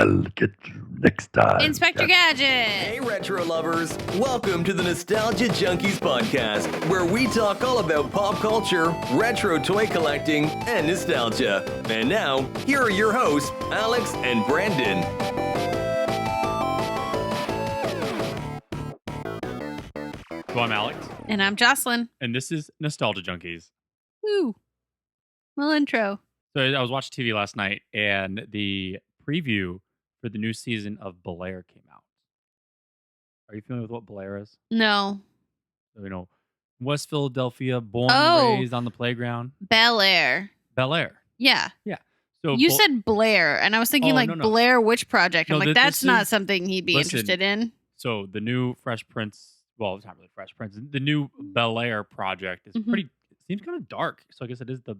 I'll get you next time. Inspector Gadget! Hey, retro lovers! Welcome to the Nostalgia Junkies podcast, where we talk all about pop culture, retro toy collecting, and nostalgia. And now, here are your hosts, Alex and Brandon. So I'm Alex. And I'm Jocelyn. And this is Nostalgia Junkies. Woo! Well, intro. So I was watching TV last night, and the preview for the new season of Bel-Air came out. Are you familiar with what Bel-Air is? No. So, West Philadelphia, born and raised on the playground. Bel-Air. Bel-Air. Yeah. Yeah. So you said Blair, and I was thinking no. Blair Witch Project. I'm like, that's not something he'd be interested in. So the new Fresh Prince, well, it's not really Fresh Prince. The new Bel-Air project is seems kind of dark. So I guess it is the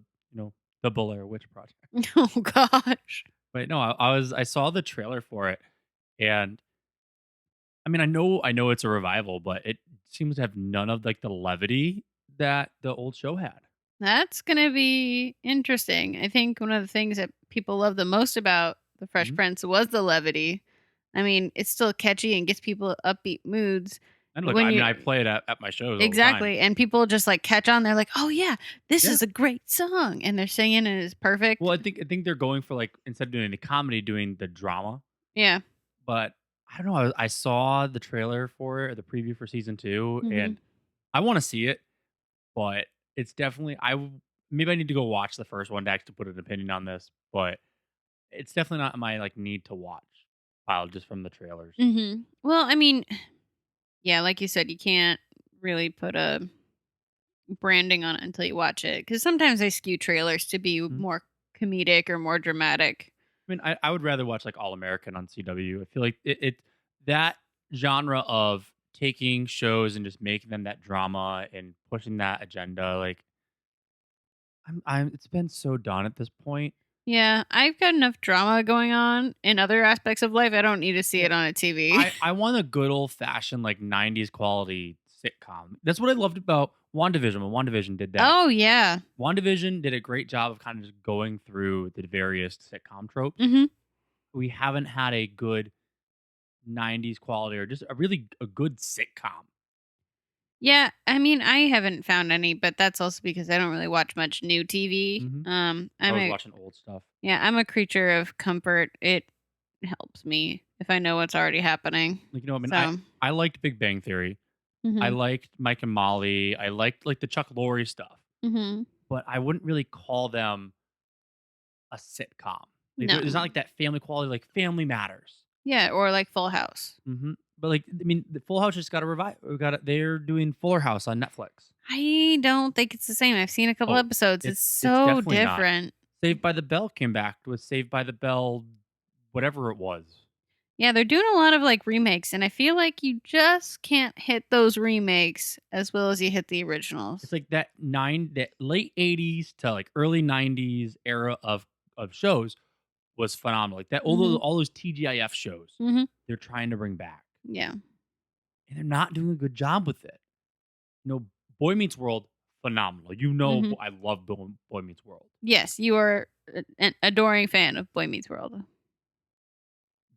Bel-Air Witch Project. Oh gosh. But no, I saw the trailer for it, and I mean, I know it's a revival, but it seems to have none of the levity that the old show had. That's gonna be interesting. I think one of the things that people love the most about the Fresh Prince was the levity. I mean, it's still catchy and gets people upbeat moods. And look, I play it at my shows. Exactly. All the time. And people just catch on. They're like, oh yeah, this is a great song. And they're singing and it's perfect. Well, I think they're going for instead of doing the comedy, doing the drama. Yeah. But I don't know. I saw the trailer for it, or the preview for season 2, and I want to see it, but it's definitely, maybe I need to go watch the first one to actually put an opinion on this, but it's definitely not my need to watch pile just from the trailers. Mm-hmm. Well, I mean, yeah, like you said, you can't really put a branding on it until you watch it, because sometimes they skew trailers to be more comedic or more dramatic. I mean, I would rather watch All American on CW. I feel like it that genre of taking shows and just making them that drama and pushing that agenda, it's been so done at this point. Yeah, I've got enough drama going on in other aspects of life. I don't need to see it on a TV. I want a good old-fashioned 90s quality sitcom. That's what I loved about WandaVision. When WandaVision did that. Oh, yeah. WandaVision did a great job of kind of just going through the various sitcom tropes. Mm-hmm. We haven't had a good 90s quality or just a good sitcom. Yeah, I mean, I haven't found any, but that's also because I don't really watch much new TV. I was watching old stuff. Yeah, I'm a creature of comfort. It helps me if I know what's already happening. I liked Big Bang Theory. I liked Mike and Molly. I liked the Chuck Lorre stuff. But I wouldn't really call them a sitcom. No. It's not that family quality, Family Matters. Yeah, or Full House. But the Full House just got a revive. They're doing Fuller House on Netflix. I don't think it's the same. I've seen a couple episodes. It's so different. Not. Saved by the Bell came back with Saved by the Bell, whatever it was. Yeah, they're doing a lot of remakes, and I feel like you just can't hit those remakes as well as you hit the originals. It's that late 80s to early 90s era of shows was phenomenal. All those TGIF shows they're trying to bring back. Yeah. And they're not doing a good job with it. Boy Meets World, phenomenal. I love Boy Meets World. Yes, you are an adoring fan of Boy Meets World.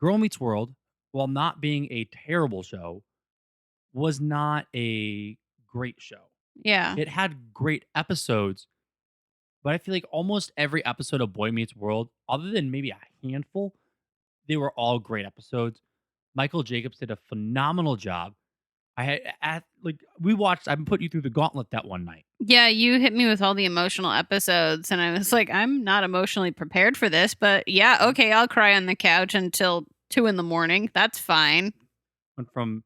Girl Meets World, while not being a terrible show, was not a great show. Yeah. It had great episodes, but I feel like almost every episode of Boy Meets World, other than maybe a handful, they were all great episodes. Michael Jacobs did a phenomenal job. I put you through the gauntlet that one night. Yeah, you hit me with all the emotional episodes, and I was like, I'm not emotionally prepared for this, but yeah, okay, I'll cry on the couch until 2 a.m. That's fine. Went from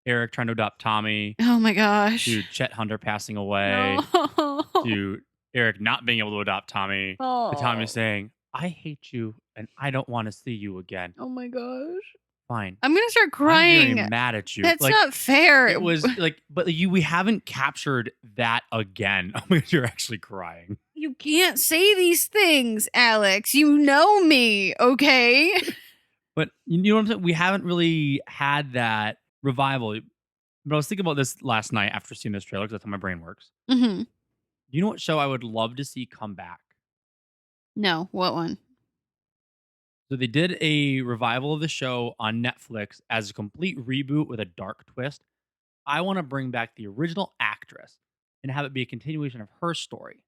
Eric trying to adopt Tommy. Oh my gosh. To Chet Hunter passing away. No. To Eric not being able to adopt Tommy. Oh. To Tommy saying, I hate you and I don't want to see you again. Oh my gosh. Fine. I'm gonna start crying. I'm very mad at you. That's not fair. It was but we haven't captured that again. Oh my God, you're actually crying. You can't say these things, Alex. You know me, okay? But you know what I'm saying? We haven't really had that revival. But I was thinking about this last night after seeing this trailer, because that's how my brain works. Mm-hmm. You know what show I would love to see come back? No, what one? So they did a revival of the show on Netflix as a complete reboot with a dark twist. I want to bring back the original actress and have it be a continuation of her story.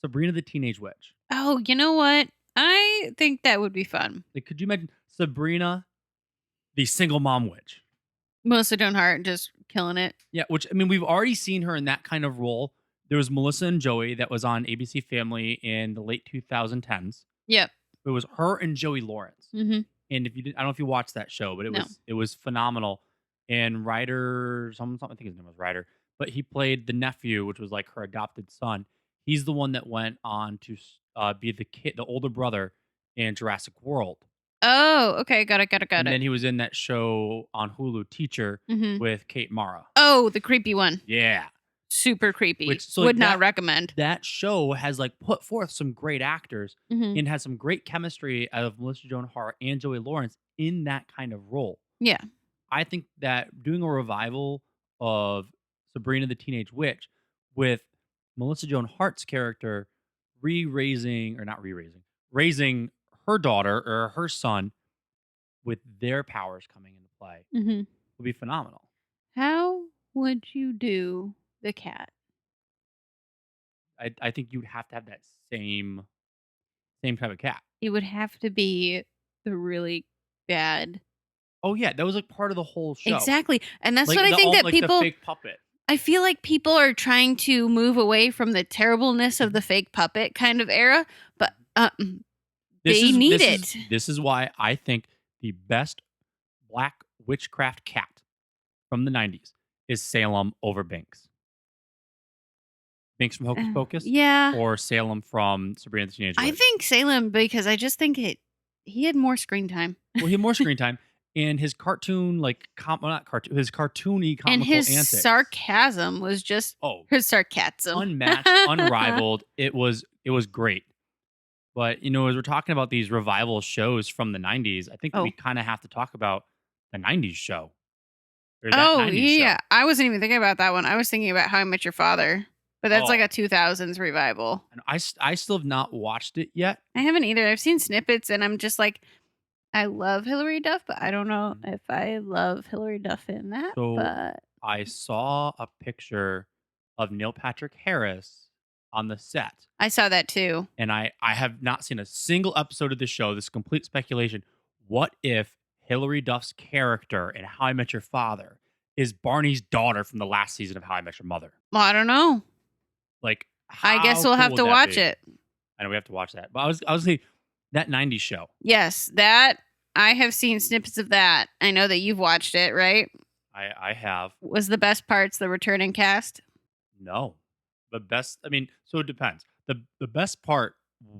Sabrina the Teenage Witch. Oh, you know what? I think that would be fun. Like, could you imagine Sabrina, the single mom witch? Melissa Joan Hart just killing it. Yeah, which, I mean, we've already seen her in that kind of role. There was Melissa and Joey that was on ABC Family in the late 2010s. Yep. It was her and Joey Lawrence. Mm-hmm. And if you did, I don't know if you watched that show, but it was phenomenal. And Ryder, something, I think his name was Ryder, but he played the nephew, which was like her adopted son. He's the one that went on to be the older brother in Jurassic World. Oh, okay. Got it. And then he was in that show on Hulu, Teacher, with Kate Mara. Oh, the creepy one. Yeah. Super creepy. Which, would not recommend. That show has like put forth some great actors and has some great chemistry out of Melissa Joan Hart and Joey Lawrence in that kind of role. Yeah. I think that doing a revival of Sabrina the Teenage Witch with Melissa Joan Hart's character raising her daughter or her son with their powers coming into play would be phenomenal. How would you do the cat? I think you'd have to have that same type of cat. It would have to be the really bad. Oh yeah, that was like part of the whole show. Exactly. And that's like what I think that like people the fake puppet. I feel like people are trying to move away from the terribleness of the fake puppet kind of era, but they need it. This is why I think the best black witchcraft cat from the 90s is Salem over Binks. Binks from Hocus Pocus? Yeah. Or Salem from Sabrina the Teenage Witch? I think Salem, because I just think he had more screen time. Well, he had more screen time. And his cartoon, his cartoony comical and his antics. Sarcasm was just his sarcasm. Unmatched, unrivaled. It was great. But, as we're talking about these revival shows from the 90s, I think we kind of have to talk about the 90s show. Yeah. I wasn't even thinking about that one. I was thinking about How I Met Your Father. But that's like a 2000s revival. And I still have not watched it yet. I haven't either. I've seen snippets and I'm just like, I love Hilary Duff, but I don't know if I love Hilary Duff in that. But I saw a picture of Neil Patrick Harris on the set. I saw that too. And I have not seen a single episode of the show. This is complete speculation. What if Hilary Duff's character in How I Met Your Father is Barney's daughter from the last season of How I Met Your Mother? Well, I don't know. Like, I guess we'll have to watch it. I know we have to watch that. But I was saying that 90s show. Yes, that I have seen snippets of that. I know that you've watched it, right? I have. Was the best parts the returning cast? No. The best, so it depends. The best part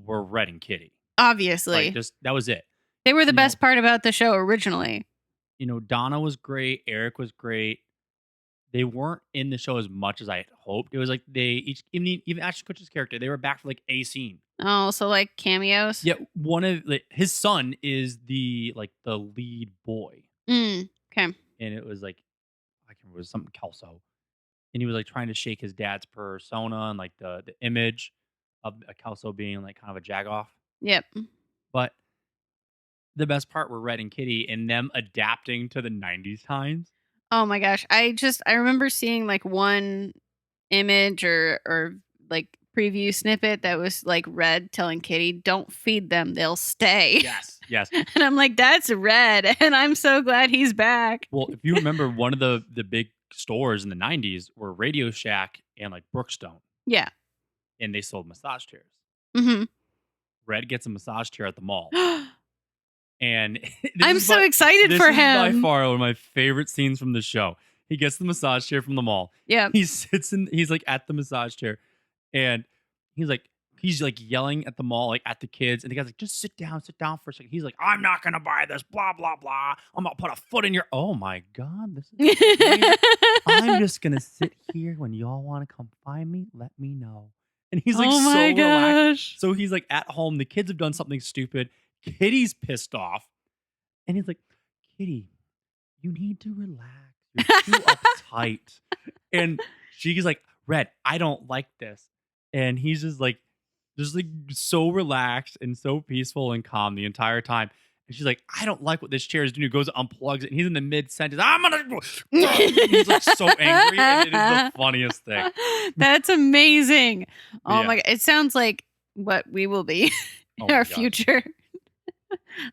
were Red and Kitty. Obviously. Like that was it. They were the best part about the show originally. Donna was great. Eric was great. They weren't in the show as much as I had hoped. It was like they each, even Ashton Kutcher's character, they were back for like a scene. Oh, so like cameos? Yeah, one of his son is the lead boy. Okay. And it was like, I can't remember, it was something Kelso. And he was like trying to shake his dad's persona and like the image of a Kelso being like kind of a jagoff. Yep. But the best part were Red and Kitty and them adapting to the 90s times. Oh my gosh. I remember seeing like one image or like preview snippet that was like Red telling Kitty, don't feed them, they'll stay. Yes. And I'm like, that's Red. And I'm so glad he's back. Well, if you remember, one of the big stores in the 90s were Radio Shack and like Brookstone. Yeah. And they sold massage chairs. Mm-hmm. Red gets a massage chair at the mall. And I'm so excited for him. This is by far one of my favorite scenes from the show. He gets the massage chair from the mall. Yeah. He's like at the massage chair and he's like yelling at the mall, like at the kids. And the guy's like, just sit down for a second. He's like, I'm not going to buy this, blah, blah, blah. I'm going to put a foot in your, oh my God. This is I'm just going to sit here when y'all want to come find me. Let me know. And he's like, so relaxed. So he's like at home. The kids have done something stupid. Kitty's pissed off. And he's like, Kitty, you need to relax. You're too uptight. And she's like, Red, I don't like this. And he's just like just like so relaxed and so peaceful and calm the entire time. And she's like, I don't like what this chair is doing. He goes, unplugs it, and he's in the mid sentence. I'm gonna. He's like so angry, and it is the funniest thing. That's amazing. Oh Yeah. my god, it sounds like what we will be in Oh my our gosh. future.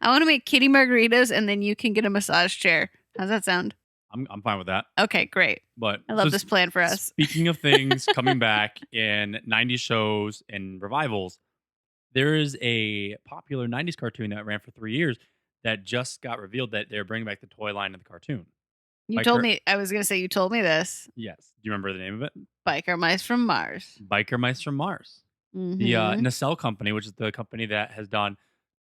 I want to make kitty margaritas, and then you can get a massage chair. How's that sound? I'm fine with that. Okay, great. But I love so this plan for us. Speaking of things coming back in 90s shows and revivals, there is a popular 90s cartoon that ran for 3 years that just got revealed that they're bringing back the toy line of the cartoon. You told me. I was gonna say you told me this. Yes. Do you remember the name of it? Biker Mice from Mars. Biker Mice from Mars. Mhm. The Nacelle Company, which is the company that has done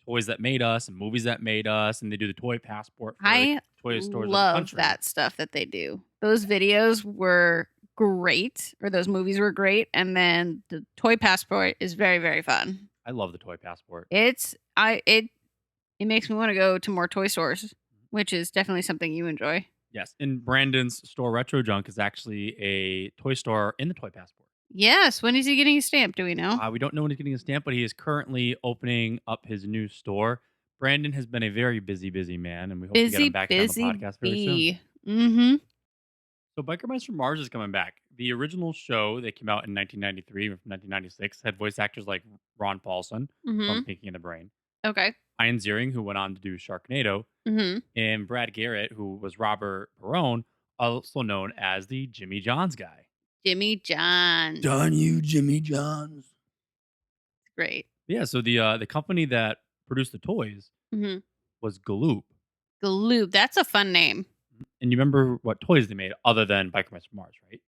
Toys That Made Us and Movies That Made Us, and they do the toy passport for I toy stores in the love country. that stuff that they do. Those videos were great, or those movies were great, and then the toy passport is very, very fun. I love the toy passport. It makes me want to go to more toy stores, which is definitely something you enjoy. Yes, and Brandon's store Retro Junk is actually a toy store in the toy passport. Yes. When is he getting a stamp? Do we know? We don't know when he's getting a stamp, but he is currently opening up his new store. Brandon has been a very busy man, and we hope to get him back on the podcast very soon. Mm-hmm. So Biker Mice from Mars is coming back. The original show that came out in 1993 from 1996 had voice actors like Ron Paulson from Pinky and the Brain, Okay. Ian Ziering, who went on to do Sharknado, Mm-hmm. and Brad Garrett, who was Robert Barone, also known as the Jimmy Johns guy. Jimmy John. Darn you, Jimmy Johns. Great. Yeah, so the company that produced the toys Mm-hmm. was Galoob. Galoob. That's a fun name. And you remember what toys they made other than Biker Mice from Mars, right?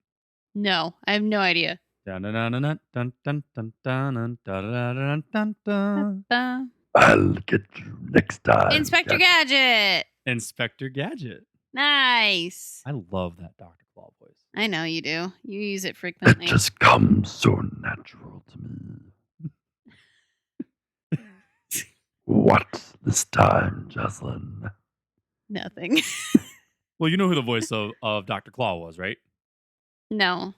No, I have no idea. I'll get you next time. Inspector Gadget. Gadget. Inspector Gadget. Nice. I love that Dr. Claw voice. I know you do. You use it It frequently. just comes so natural to me. What this time, Jocelyn? Nothing. Well, you know who the voice of Dr. Claw was, right? No.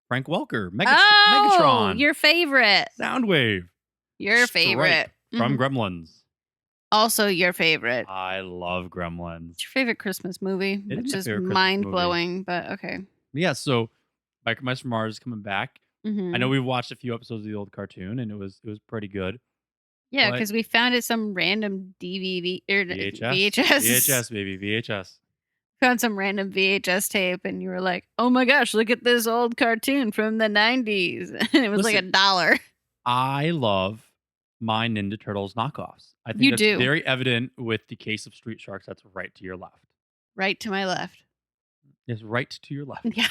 Frank Welker. Oh, Megatron. your favorite. Soundwave. Your Stripe favorite. From Mhm. Gremlins. Also your favorite. I love Gremlins. It's your favorite Christmas movie, It is which my is favorite Christmas mind blowing, but okay. Yeah, so Biker Mice from Mars is coming back. Mhm. I know we've watched a few episodes of the old cartoon, and it was pretty good. Yeah, but- because we found it some random DVD or VHS. VHS, baby. VHS. Found some random VHS tape, and you were like, "Oh my gosh, look at this old cartoon from the '90s," and it was like Listen. $1. I love my Ninja Turtles knockoffs. I think You that's do. very evident with the case of Street Sharks. That's right to your left. Right to my left. Yes, right to your left. Yeah.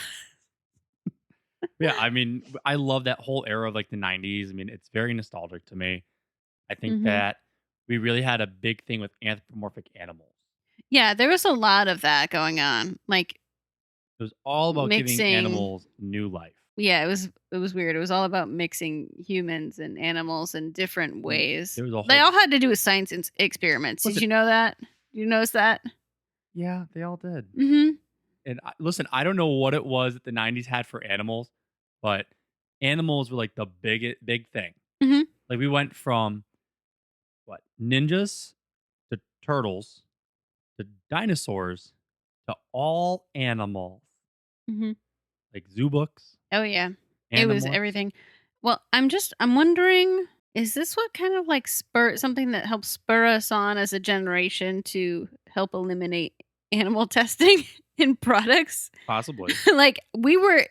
Yeah, I mean, I love that whole era of like the 90s. I mean, it's very nostalgic to me. I think Mhm. that we really had a big thing with anthropomorphic animals. Yeah, there was a lot of that going on. Like, It was all about Mixing. giving animals new life. yeah, it was weird. It was all about mixing humans and animals in different ways. There was a whole, They all had to do with science experiments. Did Listen- you know that? Did you notice that? yeah, they all did. Mm-hmm. And listen, I don't know what it was that the 90s had for animals, but animals were like the big thing. Mhm. Like we went from what, ninjas to turtles to dinosaurs to all animals, Mm-hmm. like zoo books. Oh yeah. It was Animorphs. everything. Well, I'm wondering, is this what kind of like something that helps spur us on as a generation to help eliminate animal testing in products? Possibly. Like we were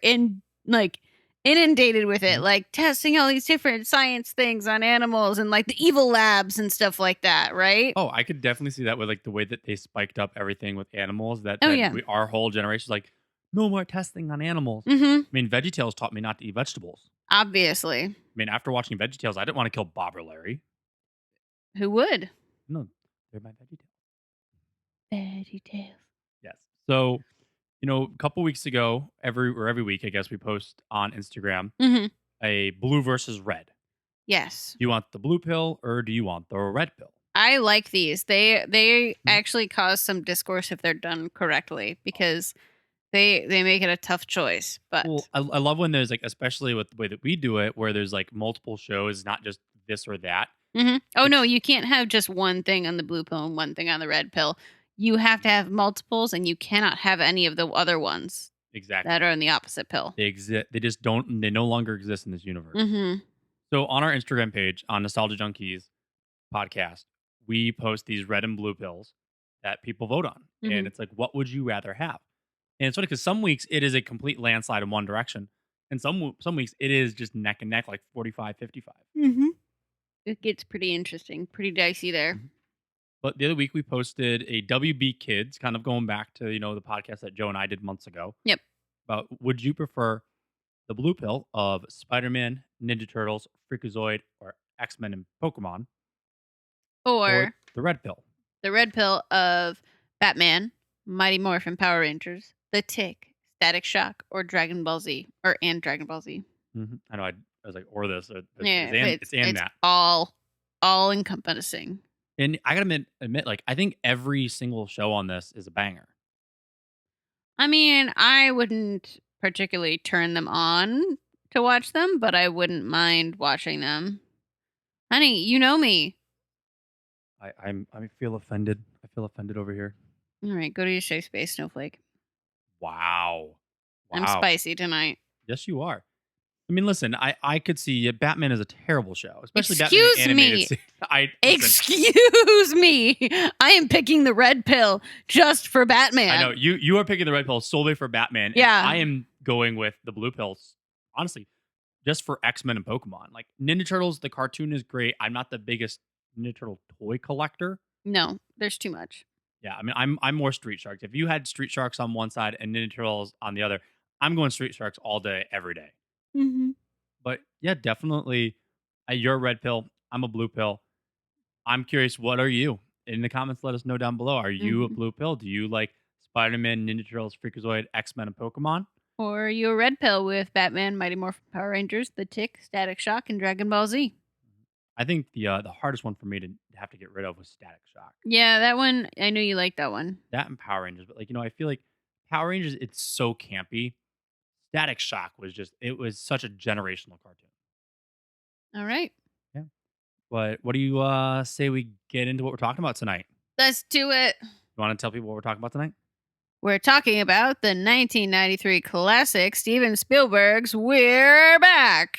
inundated with it, Mhm. like testing all these different science things on animals and like the evil labs and stuff like that, right? Oh, I could definitely see that with like the way that they spiked up everything with animals. That, Oh, that yeah. our whole generation's like, no more testing on animals. Mm-hmm. I mean, VeggieTales taught me not to eat vegetables. Obviously. I mean, after watching VeggieTales, I didn't want to kill Bob or Larry. Who would? No, they're my VeggieTales. Fairy tales. Yes. So, a couple weeks ago, every week, I guess we post on Instagram Mm-hmm. a blue versus red. Yes. Do you want the blue pill or do you want the red pill? I like these. They Mm-hmm. actually cause some discourse if they're done correctly, because They make it a tough choice, but Well, I love when there's like, especially with the way that we do it, where there's like multiple shows, not just this or that. Oh no, It's- you can't have just one thing on the blue pill and one thing on the red pill. You have to have multiples, and you cannot have any of the other ones Exactly. that are in the opposite pill. They exist. They just don't. They no longer exist in this universe. Mm-hmm. So on our Instagram page, on Nostalgia Junkies podcast, we post these red and blue pills that people vote on, Mhm. and it's like, what would you rather have? And it's funny because some weeks it is a complete landslide in one direction, and some weeks it is just neck and neck, like 45-55. Mm-hmm. It gets pretty interesting, pretty dicey there. Mhm. But the other week we posted a WB Kids, kind of going back to the podcast that Joe and I did months ago. Yep. About would you prefer the blue pill of Spider-Man, Ninja Turtles, Freakazoid, or X-Men and Pokemon, Or the red pill? the red pill of Batman, Mighty Morphin Power Rangers, The Tick, Static Shock, or Dragon Ball Z, and Dragon Ball Z. Mm-hmm. I know. I was like, or this, or Yeah, it's that. all encompassing. And I gotta admit, like, I think every single show on this is a banger. I mean, I wouldn't particularly turn them on to watch them, but I wouldn't mind watching them. Honey, you know me. I feel offended. I feel offended over here. All right, go to your safe space, Snowflake. Wow. I'm spicy tonight. Yes, you are. I mean, listen, I could see Batman is a terrible show, especially Excuse Batman the animated me. Excuse Excuse me. I am picking the red pill just for Batman. I know you are picking the red pill solely for Batman. And Yeah. I am going with the blue pills, honestly, just for X-Men and Pokemon. Like Ninja Turtles, the cartoon is great. I'm not the biggest Ninja Turtle toy collector. No, there's too much. Yeah, I mean, I'm more Street Sharks. If you had Street Sharks on one side and Ninja Turtles on the other, I'm going Street Sharks all day, every day. Mm-hmm. But yeah, definitely, you're a red pill. I'm a blue pill. I'm curious, what are you? In the comments, let us know down below. Are you a blue pill? Do you like Spider-Man, Ninja Turtles, Freakazoid, X-Men, and Pokemon? Or are you a red pill with Batman, Mighty Morphin Power Rangers, The Tick, Static Shock, and Dragon Ball Z? I think the hardest one for me to have to get rid of was Static Shock. Yeah, that one, I knew you liked that one. That and Power Rangers. But like, I feel like Power Rangers, it's so campy. Static Shock it was such a generational cartoon. All right. Yeah. But what do you say we get into what we're talking about tonight? Let's do it. You want to tell people what we're talking about tonight? We're talking about the 1993 classic Steven Spielberg's We're Back.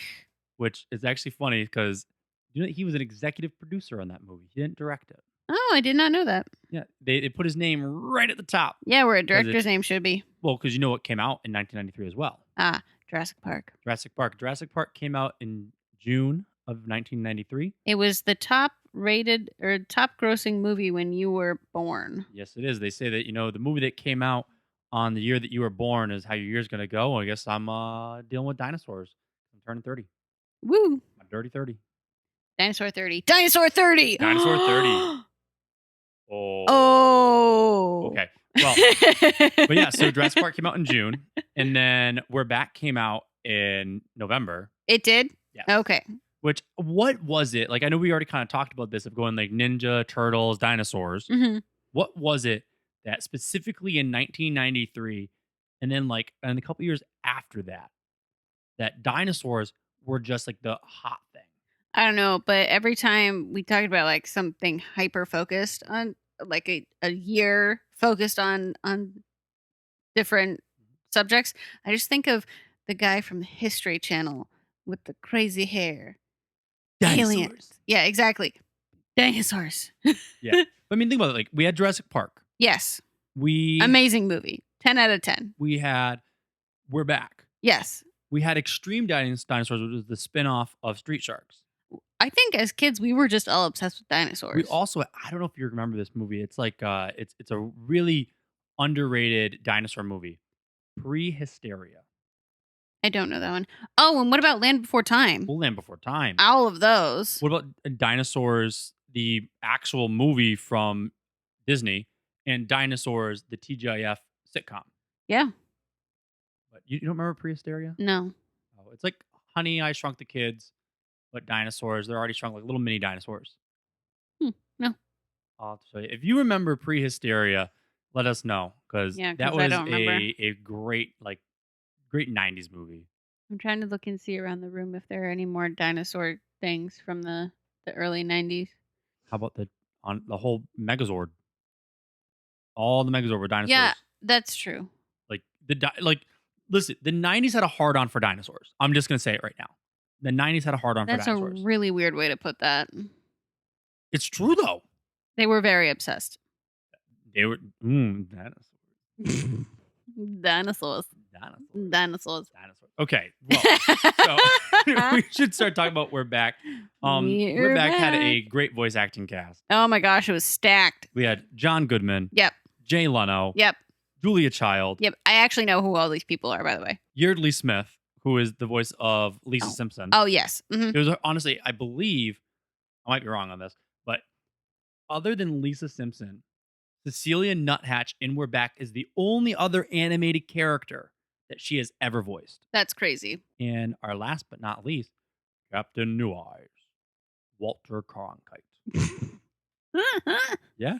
Which is actually funny because he was an executive producer on that movie. He didn't direct it. Oh, I did not know that. Yeah, they put his name right at the top. Yeah, where a director's name should be. Well, because you know what came out in 1993 as well. Jurassic Park. Jurassic Park. Jurassic Park came out in June of 1993. It was the top rated or top grossing movie when you were born. Yes, it is. They say that, the movie that came out on the year that you were born is how your year's going to go. I guess I'm dealing with dinosaurs. I'm turning 30. Woo. My dirty 30. Dinosaur 30. Dinosaur 30. Dinosaur 30. Oh. Oh. Okay. Well, but yeah, so Jurassic Park came out in June, and then We're Back came out in November. It did? Yes. Okay. Which, what was it? Like, I know we already kind of talked about this of going like Ninja, Turtles, Dinosaurs. Mm-hmm. What was it that specifically in 1993, and then like in a couple years after that dinosaurs were just like the hot thing? I don't know, but every time we talked about like something hyper focused on like a year focused on different subjects, I just think of the guy from the History Channel with the crazy hair. Dinosaurs. Aliens. Yeah, exactly. Dinosaurs. Yeah. But I mean, think about it. Like, we had Jurassic Park. Yes. We Amazing movie. 10 out of 10. We had We're Back. Yes. We had Extreme Dinosaurs, which was the spinoff of Street Sharks. I think as kids we were just all obsessed with dinosaurs. We also, I don't know if you remember this movie. It's like it's a really underrated dinosaur movie. Prehysteria. I don't know that one. Oh, and what about Land Before Time? Well, Land Before Time. All of those. What about Dinosaurs, the actual movie from Disney, and Dinosaurs, the TGIF sitcom? Yeah. But you don't remember Prehysteria? No. Oh, it's like Honey, I Shrunk the Kids, but dinosaurs. They're already shrunk, like little mini dinosaurs. No. I'll have to show you. If you remember Prehysteria, let us know because Yeah, that 'cause I was don't remember. a great great 90s movie. I'm trying to look and see around the room if there are any more dinosaur things from the early 90s. How about the whole Megazord? All the Megazord were dinosaurs. Yeah, that's true. Listen, the 90s had a hard on for dinosaurs. I'm just gonna say it right now. The 90s had a hard on for That's a dinosaurs. really weird way to put that. It's true though. They were very obsessed. They were dinosaurs. Dinosaurs. Dinosaurs. Okay, well, so we should start talking about We're Back. We're Back had a great voice acting cast. Oh my gosh, it was stacked. We had John Goodman. Yep. Jay Leno. Yep. Julia Child. Yep. I actually know who all these people are, by the way. Yeardley Smith, who is the voice of Lisa Simpson. Oh, yes. Mm-hmm. It was honestly, I believe, I might be wrong on this, but other than Lisa Simpson, Cecilia Nuthatch in We're Back is the only other animated character that she has ever voiced. That's crazy. And our last but not least, Captain New Eyes, Walter Cronkite. Yeah.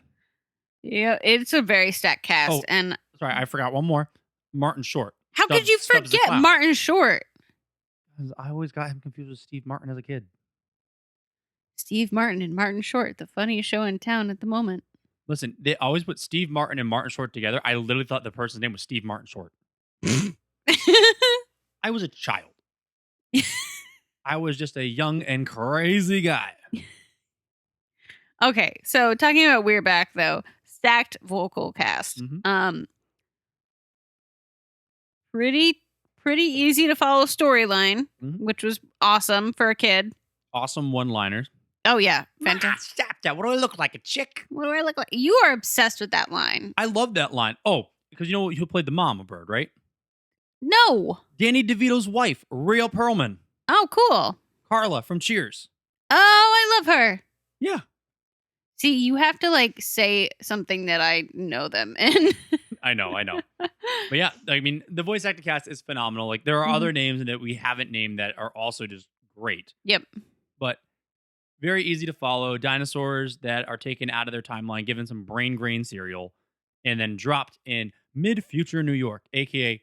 Yeah, it's a very stacked cast. Oh, and sorry, I forgot one more. Martin Short. How could you Stubbs the forget Clown. Martin Short? 'Cause I always got him confused with Steve Martin as a kid. Steve Martin and Martin Short, the funniest show in town at the moment. Listen, they always put Steve Martin and Martin Short together. I literally thought the person's name was Steve Martin Short. I was a child. I was just a young and crazy guy. Okay, so talking about We're Back, though, stacked vocal cast. Mhm. Pretty easy to follow storyline, Mhm. which was awesome for a kid. Awesome one-liners. Oh yeah, fantastic. Stop that. What do I look like? A chick? What do I look like? You are obsessed with that line. I love that line. Oh, because you know who played the mom, a bird, right? No. Danny DeVito's wife, Rhea Perlman. Oh, cool. Carla from Cheers. Oh, I love her. Yeah. See, you have to say something that I know them in. I know. But yeah, I mean, the voice acting cast is phenomenal. Like, there are other names that we haven't named that are also just great. Yep. But very easy to follow. Dinosaurs that are taken out of their timeline, given some brain grain cereal, and then dropped in mid-future New York, aka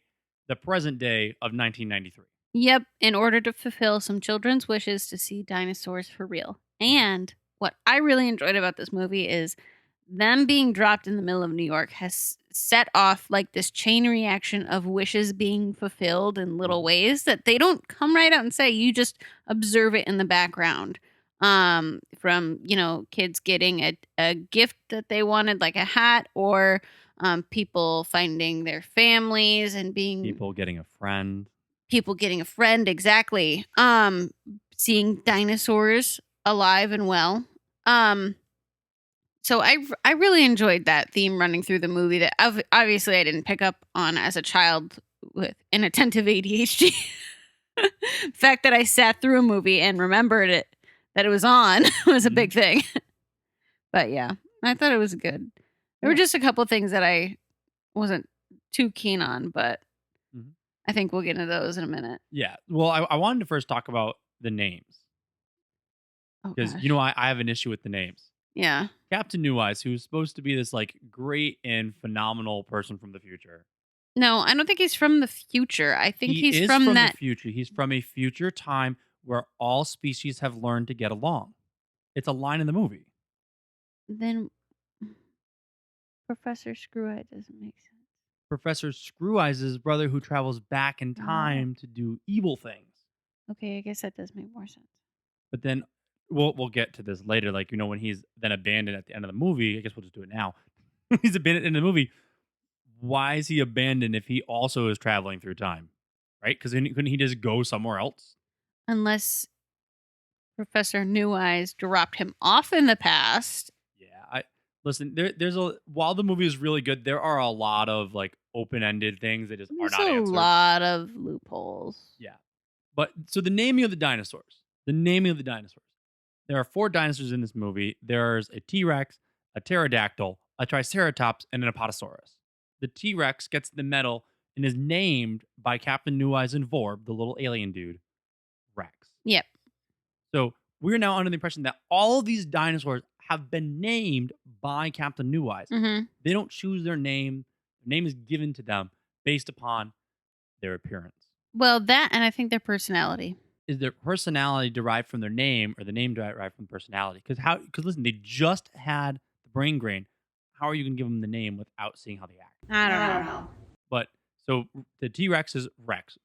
the present day of 1993. Yep, in order to fulfill some children's wishes to see dinosaurs for real. And what I really enjoyed about this movie is them being dropped in the middle of New York has set off this chain reaction of wishes being fulfilled in little ways that they don't come right out and say. You just observe it in the background. From kids getting a gift that they wanted, like a hat, or people finding their families and being people getting a friend, exactly. Seeing dinosaurs alive and well. So I really enjoyed that theme running through the movie that obviously I didn't pick up on as a child with inattentive ADHD. The fact that I sat through a movie and remembered it, that it was on, was a big thing. But yeah, I thought it was good. There were just a couple things that I wasn't too keen on, but I think we'll get into those in a minute. Yeah. Well, I wanted to first talk about the names. Because, I have an issue with the names. Yeah. Captain New Eyes, who's supposed to be this great and phenomenal person from the future. No, I don't think he's from the future. I think he's is from the future. He's from a future time where all species have learned to get along. It's a line in the movie. Then Professor Screw-Eye doesn't make sense. Professor Screw-Eyes' brother who travels back in time to do evil things. Okay, I guess that does make more sense. But then we'll get to this later. When he's then abandoned at the end of the movie, I guess we'll just do it now. He's abandoned in the movie. Why is he abandoned if he also is traveling through time? Right? Because couldn't he just go somewhere else? Unless Professor New Eyes dropped him off in the past. Yeah, listen. There's while the movie is really good, there are a lot of open-ended things that just are not answered. There's a lot of loopholes. Yeah, but so the naming of the dinosaurs. There are 4 dinosaurs in this movie. There's a T-Rex, a pterodactyl, a triceratops, and an apatosaurus. The T-Rex gets the medal and is named by Captain New Eyes and Vorb, the little alien dude, Rex. Yep. So we're now under the impression that all of these dinosaurs have been named by Captain New Eyes. Mm-hmm. They don't choose their name. Their name is given to them based upon their appearance. Well, that and I think their personality. Is their personality derived from their name or the name derived from personality? Because listen, they just had the brain grain. How are you going to give them the name without seeing how they act? I don't know. But so the T-Rex is Rex.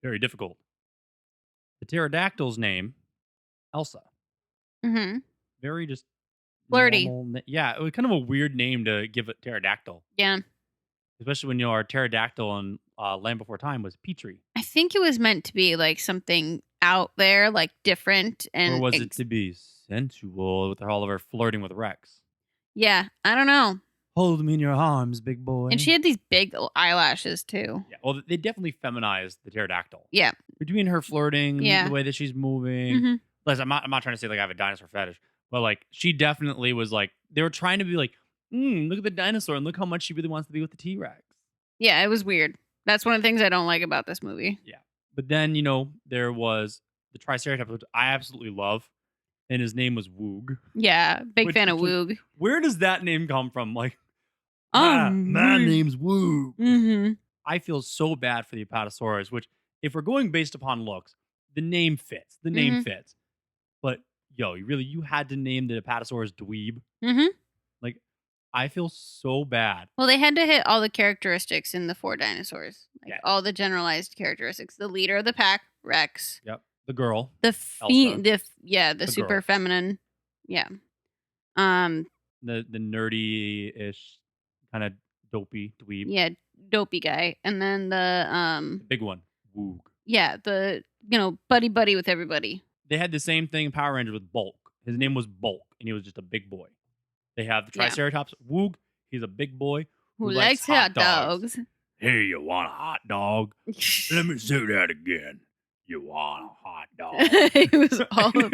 Very difficult. The pterodactyl's name, Elsa. Mm-hmm. Very just Flirty. Yeah, it was kind of a weird name to give a pterodactyl. Yeah. Especially when our pterodactyl in Land Before Time was Petrie. I think it was meant to be like something out there, like different. And or was it to be sensual with all of her flirting with Rex? Yeah, I don't know. Hold me in your arms, big boy. And she had these big eyelashes too. Yeah, well, they definitely feminized the pterodactyl. Yeah. Between her flirting, the way that she's moving. Mm-hmm. Listen, I'm not trying to say like I have a dinosaur fetish, but like she definitely was like, they were trying to be like, look at the dinosaur and look how much she really wants to be with the T-Rex. Yeah, it was weird. That's one of the things I don't like about this movie. Yeah. But then, there was the Triceratops, which I absolutely love. And his name was Woog. Yeah, big fan of Woog. Where does that name come from? Like, my name's Woog. Mm-hmm. I feel so bad for the Apatosaurus, which, if we're going based upon looks, the name fits. The name fits. But, you had to name the Apatosaurus Dweeb. Mm-hmm. Like, I feel so bad. Well, they had to hit all the characteristics in the 4 dinosaurs. All the generalized characteristics. The leader of the pack, Rex. Yep. The girl. The super girl. feminine. Yeah. The nerdy-ish kind of dopey dweeb. Yeah, dopey guy. And then the big one, Woog. Yeah, the buddy with everybody. They had the same thing in Power Rangers with Bulk. His name was Bulk, and he was just a big boy. They have the Triceratops, Woog. He's a big boy who likes hot dogs. Hey, you want a hot dog? Let me say that again. You want a hot dog? It was all about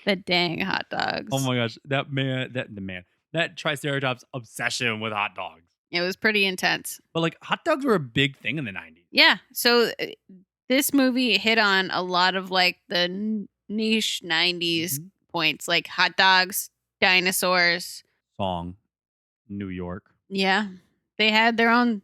the dang hot dogs. Oh my gosh, that Triceratops obsession with hot dogs. It was pretty intense. But like hot dogs were a big thing in the 90s. Yeah, so this movie hit on a lot of like the niche 90s points, like hot dogs, dinosaurs, song, New York. Yeah, they had their own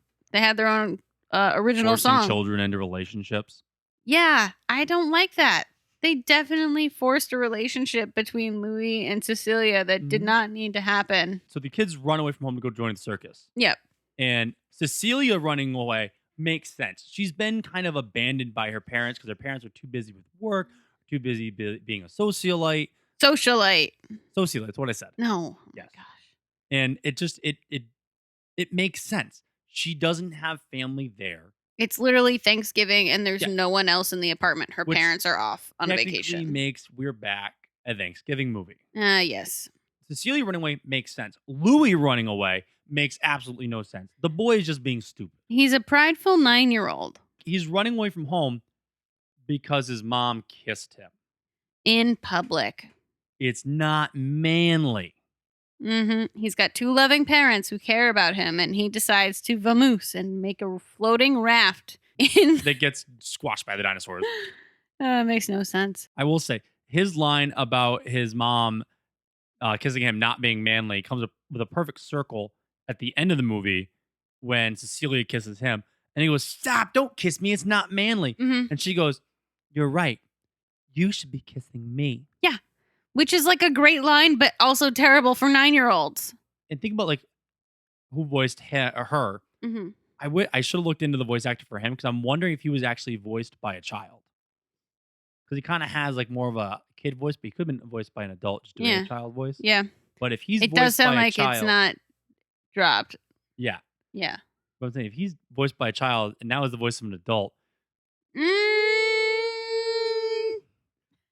original Forcing song. Children into relationships. Yeah, I don't like that. They definitely forced a relationship between Louis and Cecilia that did not need to happen. So the kids run away from home to go join the circus. Yep. And Cecilia running away makes sense. She's been kind of abandoned by her parents because her parents are too busy with work, too busy being a socialite. Socialite. Socialite, that's what I said. No. Yes. Oh my gosh. And it just, it makes sense. She doesn't have family there. It's literally Thanksgiving and there's no one else in the apartment. Her parents are off on vacation. Makes We're Back a Thanksgiving movie. Yes. Cecilia running away makes sense. Louis running away makes absolutely no sense. The boy is just being stupid. He's a prideful 9-year-old. He's running away from home because his mom kissed him. In public. It's not manly. He's got 2 loving parents who care about him, and he decides to vamoose and make a floating raft that gets squashed by the dinosaurs. Makes no sense. I will say, his line about his mom kissing him not being manly comes up with a perfect circle at the end of the movie when Cecilia kisses him. And he goes, "Stop, don't kiss me. It's not manly." And she goes, "You're right. You should be kissing me." Yeah. Which is like a great line, but also terrible for 9-year-olds. And think about like who voiced her. I should have looked into the voice actor for him because I'm wondering if he was actually voiced by a child. Because he kind of has like more of a kid voice, but he could have been voiced by an adult just doing a child voice. Yeah. But if he's it voiced does sound by like a child, it's not dropped. Yeah. Yeah. But I'm saying if he's voiced by a child and now is the voice of an adult,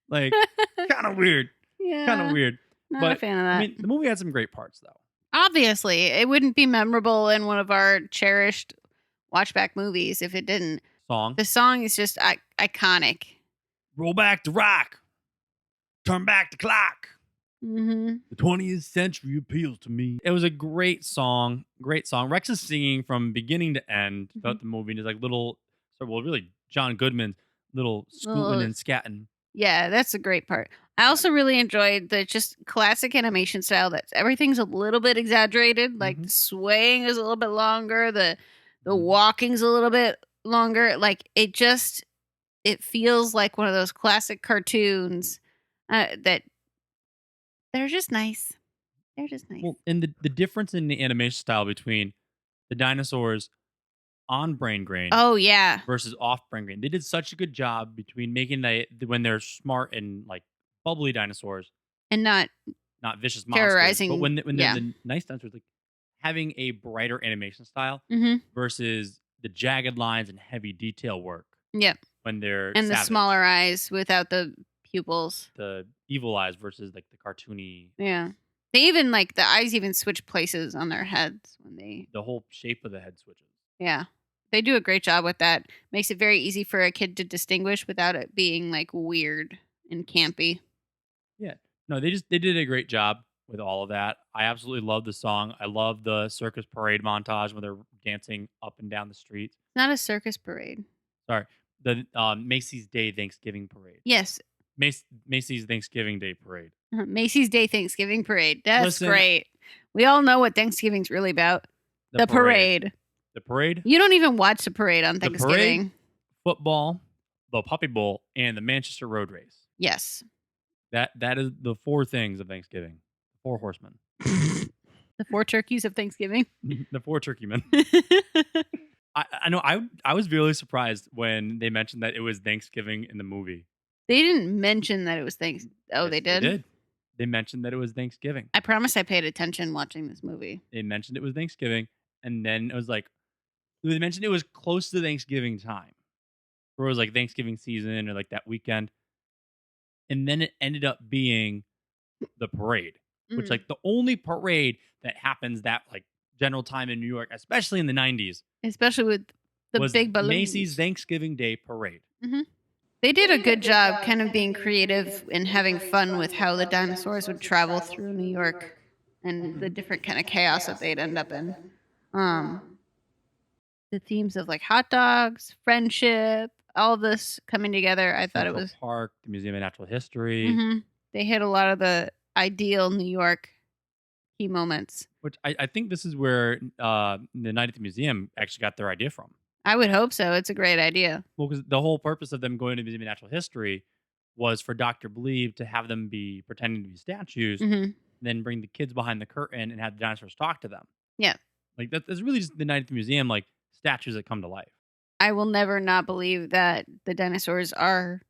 like kind of weird. Yeah. Kind of weird. Not a fan of that. I mean, the movie had some great parts though. Obviously, it wouldn't be memorable in one of our cherished watchback movies if it didn't. Song. The song is just iconic. Roll back the rock. Turn back the clock. The 20th century appeals to me. It was a great song. Great song. Rex is singing from beginning to end throughout the movie. And it's like really John Goodman's little scooting and scatting. Yeah, that's a great part. I also really enjoyed the just classic animation style that everything's a little bit exaggerated. Like the swaying is a little bit longer, the walking's a little bit longer. Like it feels like one of those classic cartoons that they're just nice. They're just nice. Well, and the difference in the animation style between the dinosaurs on brain grain Oh yeah. versus off brain grain. They did such a good job between making when they're smart and like bubbly dinosaurs And not vicious monsters, terrorizing. but when they're the nice dinosaurs, like having a brighter animation style versus the jagged lines and heavy detail work. Yep. When they're and savage. the smaller eyes without the pupils. The evil eyes versus like the cartoony. Yeah. They even like the eyes even switch places on their heads when they. The whole shape of the head switches. Yeah. They do a great job with that. Makes it very easy for a kid to distinguish without it being like weird and campy. Yeah. No, they did a great job with all of that. I absolutely love the song. I love the circus parade montage when they're dancing up and down the streets. It's not a circus parade. Sorry. The Macy's Day Thanksgiving Parade. Yes. Macy's Thanksgiving Day Parade. Macy's Day Thanksgiving Parade. That's great. We all know what Thanksgiving's really about. The parade. The parade. You don't even watch the parade on Thanksgiving. Parade, football, the Puppy Bowl, and the Manchester Road Race. Yes. That is the 4 things of Thanksgiving. 4 horsemen. The 4 turkeys of Thanksgiving. The 4 turkey men. I know. I was really surprised when they mentioned that it was Thanksgiving in the movie. They didn't mention that it was Thanksgiving. Oh, yes, they did? They did. They mentioned that it was Thanksgiving. I promise I paid attention watching this movie. They mentioned it was Thanksgiving, and then it was like, they mentioned it was close to Thanksgiving time. Or it was like Thanksgiving season or like that weekend. And then it ended up being the parade, which like the only parade that happens that like general time in New York, especially in the 90s. Especially with the big balloons. Macy's Thanksgiving Day Parade. Mm-hmm. They did a good job kind of being creative and having fun with how the dinosaurs would travel through New York and the different kind of chaos that they'd end up in. The themes of like hot dogs, friendship, all this coming together. I thought it was Park, the Museum of Natural History. Mm-hmm. They hit a lot of the ideal New York key moments. Which I think this is where the Night at the Museum actually got their idea from. I would hope so. It's a great idea. Well, because the whole purpose of them going to the Museum of Natural History was for Dr. Believe to have them be pretending to be statues, then bring the kids behind the curtain and have the dinosaurs talk to them. Yeah. Like that's really just the Night at the Museum, like statues that come to life. I will never not believe that the dinosaurs are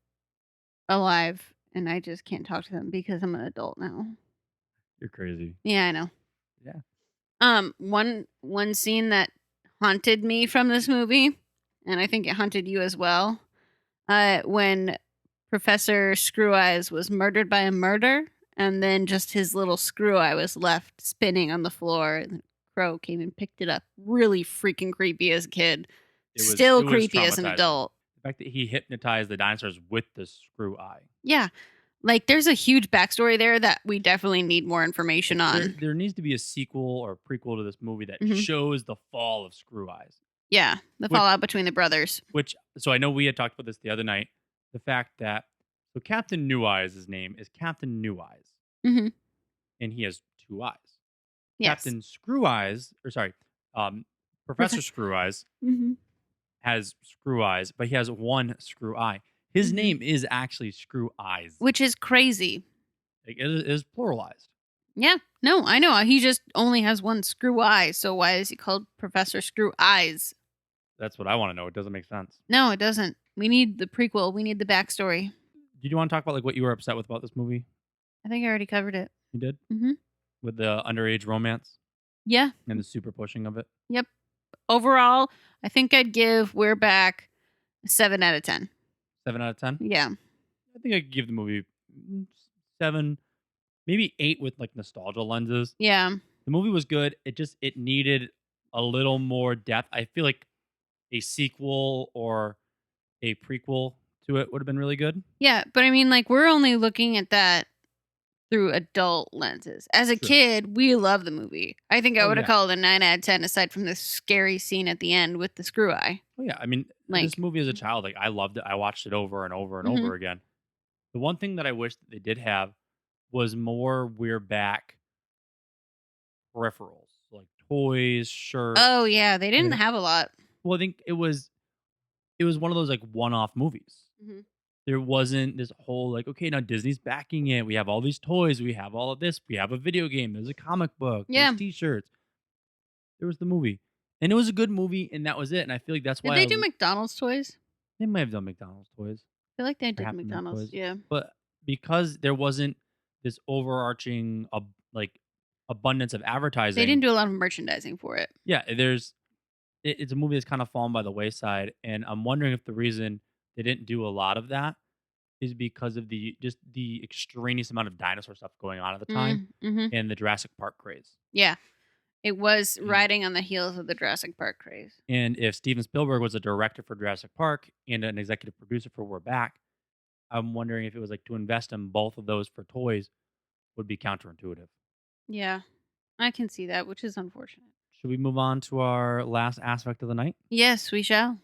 alive and I just can't talk to them because I'm an adult now. You're crazy. Yeah, I know. Yeah. One scene that haunted me from this movie, and I think it haunted you as well, when Professor Screw Eyes was murdered by a murder, and then just his little screw eye was left spinning on the floor, and the crow came and picked it up. Really freaking creepy as a kid. Still creepy as an adult. The fact that he hypnotized the dinosaurs with the screw eye. Yeah. Like, there's a huge backstory there that we definitely need more information on. There needs to be a sequel or a prequel to this movie that shows the fall of Screw Eyes. Yeah, the fallout between the brothers. So I know we had talked about this the other night. The fact that, so Captain New Eyes' name is Captain New Eyes. Mm-hmm. And he has 2 eyes. Yes. Captain Screw Eyes, Professor Screw Eyes has screw eyes, but he has 1 screw eye. His name is actually Screw Eyes. Which is crazy. Like, it is pluralized. Yeah. No, I know. He just only has 1 screw eye. So why is he called Professor Screw Eyes? That's what I want to know. It doesn't make sense. No, it doesn't. We need the prequel. We need the backstory. Did you want to talk about like what you were upset with about this movie? I think I already covered it. You did? Mm-hmm. With the underage romance? Yeah. And the super pushing of it? Yep. Overall, I think I'd give We're Back a 7 out of 10. 7 out of 10? Yeah. I think I could give the movie 7, maybe 8 with like nostalgia lenses. Yeah. The movie was good. It needed a little more depth. I feel like a sequel or a prequel to it would have been really good. Yeah, but I mean, like, we're only looking at that through adult lenses. As a kid, we love the movie. I think I would have called it a 9 out of 10 aside from the scary scene at the end with the screw eye. Oh yeah, I mean, like, this movie as a child, like I loved it. I watched it over and over and over again. The one thing that I wish that they did have was more We're Back peripherals, like toys, shirts. Oh yeah, they didn't have a lot. Well, I think it was one of those like one-off movies. Mm-hmm. There wasn't this whole like, okay, now Disney's backing it. We have all these toys. We have all of this. We have a video game. There's a comic book. Yeah. There's T-shirts. There was the movie, and it was a good movie, and that was it. And I feel like that's why Did they do McDonald's toys? They might have done McDonald's toys. I feel like they Or did Happy Meal McDonald's. toys. Yeah. But because there wasn't this overarching like abundance of advertising, They didn't do a lot of merchandising for it. Yeah, it's a movie that's kind of fallen by the wayside, and I'm wondering if the reason they didn't do a lot of that is because of the extraneous amount of dinosaur stuff going on at the time Mm-hmm. and the Jurassic Park craze. Yeah. It was riding on the heels of the Jurassic Park craze. And if Steven Spielberg was a director for Jurassic Park and an executive producer for We're Back, I'm wondering if it was like to invest in both of those for toys would be counterintuitive. Yeah. I can see that, which is unfortunate. Should we move on to our last aspect of the night? Yes, we shall.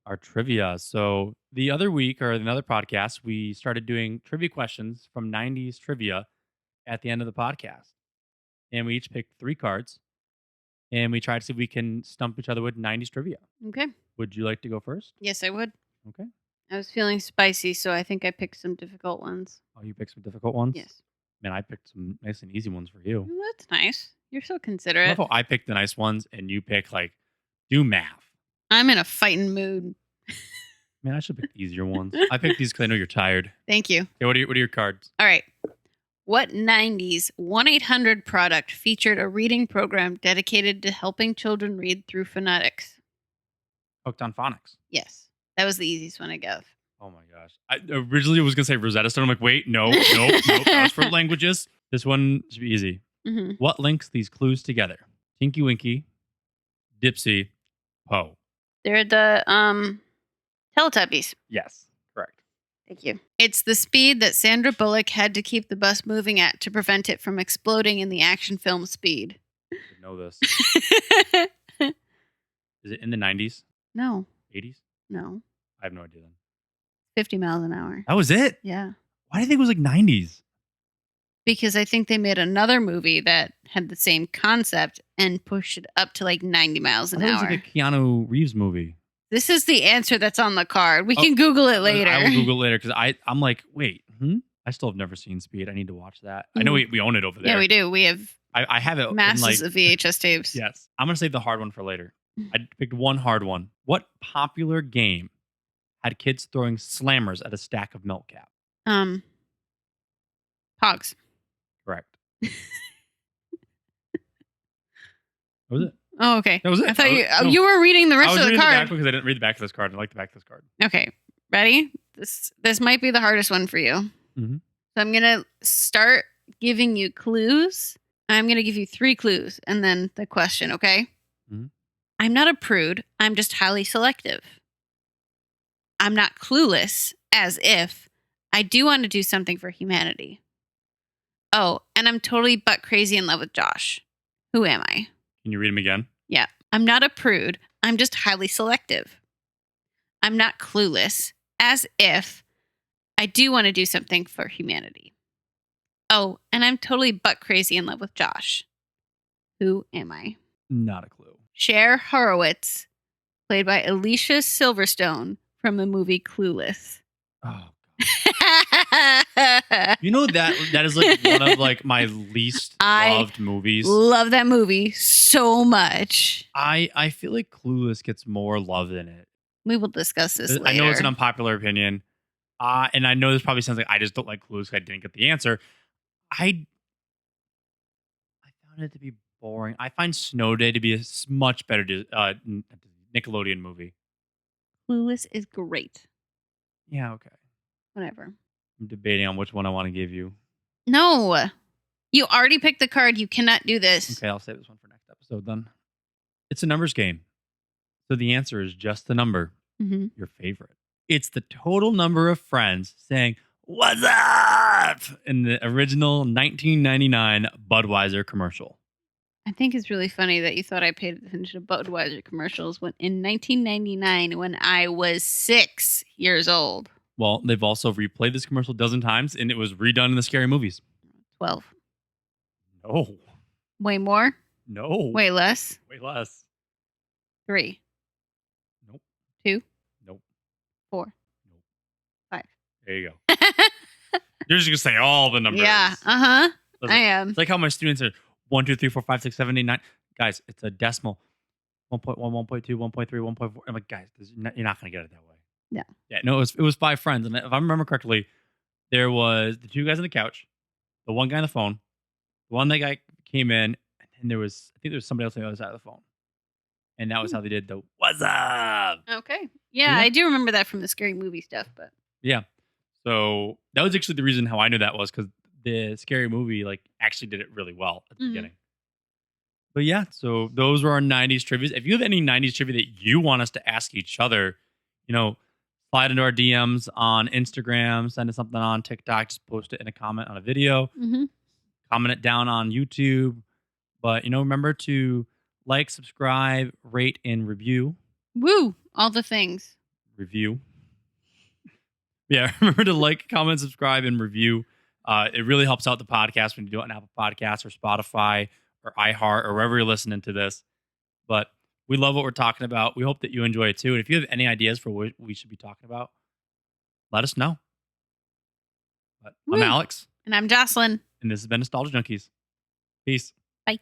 Our trivia. So the other week or another podcast, we started doing trivia questions from 90s trivia at the end of the podcast. And we each picked 3 cards. And we tried to see if we can stump each other with 90s trivia. Okay. Would you like to go first? Yes, I would. Okay. I was feeling spicy, so I think I picked some difficult ones. Oh, you picked some difficult ones? Yes. Man, I picked some nice and easy ones for you. Well, that's nice. You're so I considerate. love how I picked the nice ones and you pick like do math. I'm in a fighting mood. Man, I should pick the easier ones. I picked these because I know you're tired. Thank you. Okay, what are your cards? All right. What 90s 1-800 product featured a reading program dedicated to helping children read through phonetics? Hooked on Phonics. Yes. That was the easiest one I gave. Oh my gosh. I originally was going to say Rosetta Stone. I'm like, wait, no. That was for languages. This one should be easy. Mm-hmm. What links these clues together? Tinky Winky, Dipsy, Poe. They're the Teletubbies. Yes, correct. Thank you. It's the speed that Sandra Bullock had to keep the bus moving at to prevent it from exploding in the action film Speed. I should know this. Is it in the 90s? No. 80s? No. I have no idea then. 50 miles an hour. That was it? Yeah. Why do you think it was like 90s? Because I think they made another movie that had the same concept and pushed it up to like 90 miles an I thought hour. it was like a Keanu Reeves movie. This is the answer that's on the card. We can Google it later. I will Google it later because I'm like, wait, I still have never seen Speed. I need to watch that. I know we own it over there. Yeah, we do. We have I have it masses in of VHS tapes. Yes. I'm going to save the hard one for later. I picked one hard one. What popular game had kids throwing slammers at a stack of milk cap? Pogs. Correct. That was it. Oh, okay. That was it. I thought you were reading the rest of the reading the back card. because I didn't read the back of this card. I like the back of this card. Okay. Ready? This might be the hardest one for you. Mm-hmm. So I'm going to start giving you clues. I'm going to give you 3 clues and then the question, okay? Mm-hmm. I'm not a prude. I'm just highly selective. I'm not clueless, as if I do want to do something for humanity. Oh, and I'm totally butt crazy in love with Josh. Who am I? Can you read them again? Yeah. I'm not a prude. I'm just highly selective. I'm not clueless, as if I do want to do something for humanity. Oh, and I'm totally butt crazy in love with Josh. Who am I? Not a clue. Cher Horowitz, played by Alicia Silverstone from the movie Clueless. Oh, you know that is like one of like my least loved movies. Love that movie so much. I feel like Clueless gets more love than it. We will discuss this later. I know it's an unpopular opinion. And I know this probably sounds like I just don't like Clueless because I didn't get the answer. I found it to be boring. I find Snow Day to be a much better Nickelodeon movie. Clueless is great. Yeah, okay. Whatever. I'm debating on which one I want to give you. No. You already picked the card. You cannot do this. Okay, I'll save this one for next episode then. It's a numbers game. So the answer is just the number, your favorite. It's the total number of friends saying, "What's up?" in the original 1999 Budweiser commercial. I think it's really funny that you thought I paid attention to Budweiser commercials when in 1999 when I was 6 years old. Well, they've also replayed this commercial a dozen times, and it was redone in the Scary Movies. 12. No. Way more? No. Way less? Way less. 3. Nope. 2. Nope. 4. Nope. 5. There you go. You're just going to say all the numbers. Yeah. Uh-huh. Listen, I am. It's like how my students are 1, 2, 3, 4, 5, 6, 7, 8, 9. Guys, it's a decimal. 1.1, 1.2, 1.3, 1.4. I'm like, guys, you're not going to get it that way. Yeah. Yeah, no, it was 5 friends. And if I remember correctly, there was the 2 guys on the couch, the 1 guy on the phone, the 1 that guy came in, and I think there was somebody else on the other side of the phone. And that was how they did the "What's up?" Okay. Yeah, I do remember that from the Scary Movie stuff, but Yeah. So that was actually the reason how I knew that was because the Scary Movie actually did it really well at the beginning. But yeah, so those were our 90s trivia. If you have any 90s trivia that you want us to ask each other, slide into our DMs on Instagram, send us something on TikTok, just post it in a comment on a video, comment it down on YouTube. But, remember to like, subscribe, rate, and review. Woo! All the things. Review. Yeah, remember to like, comment, subscribe, and review. It really helps out the podcast when you do it on Apple Podcasts or Spotify or iHeart or wherever you're listening to this. But we love what we're talking about. We hope that you enjoy it too. And if you have any ideas for what we should be talking about, let us know. But I'm Alex. And I'm Jocelyn. And this has been Nostalgia Junkies. Peace. Bye.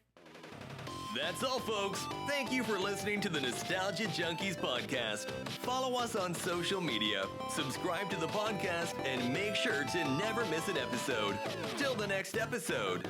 That's all, folks. Thank you for listening to the Nostalgia Junkies podcast. Follow us on social media, subscribe to the podcast, and make sure to never miss an episode. Till the next episode.